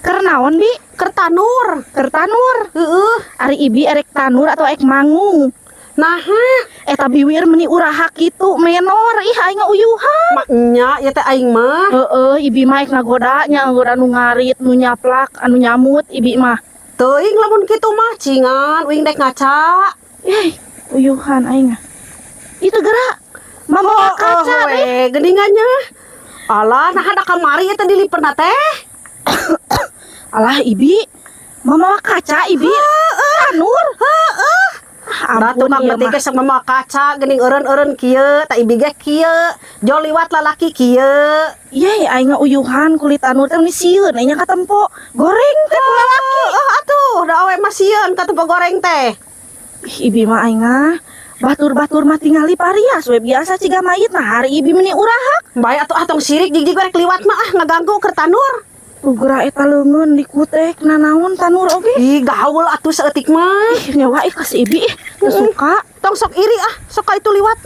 Keur naon bi? Keur tanur. Keur tanur. Heeh. Ari ibi erek tanur atau ek mangung? Naha? Eta biwir meni uraha kitu menor. Ih aing uyuhan. Maknya ya teh aing mah. Heeh, ibi mah ek ngagoda nu ngarit, nu nyaplak, anu nyamut ibi mah. Teuing lamun kitu mah cingan uing dek ngaca. Uyuhan aing. Itu gerak. Mama kaca deh. Geningannya. Alah, nah ada kamari eta dilipeuna teh. Alah ibi. Mama kaca ibi. Tanur. Heeh. Ratu mah beuti geus mama kaca geuning eureun-eureun kieu, tak ibi ge kieu. Jo liwat lalaki kieu. Iya, aing uyuhan kulit tanur teh sieun nya katempo. Goreng teh ku lalaki. Atuh, da awe mah sieun ka tempo goreng teh. Ibi mah aing batur-batur mah tingali parias we biasa ciga mayit nah hari ibi meni urahak. Bae atuh atong sirik jig rek liwat mah ngaganggu keur tanur. Ugra eta leungeun dikutek nanaon tanur oge. Ih gaul atuh saeutik mah. Nyawa ka si ibi teu suka. Tong sok iri sok ka itu liwat.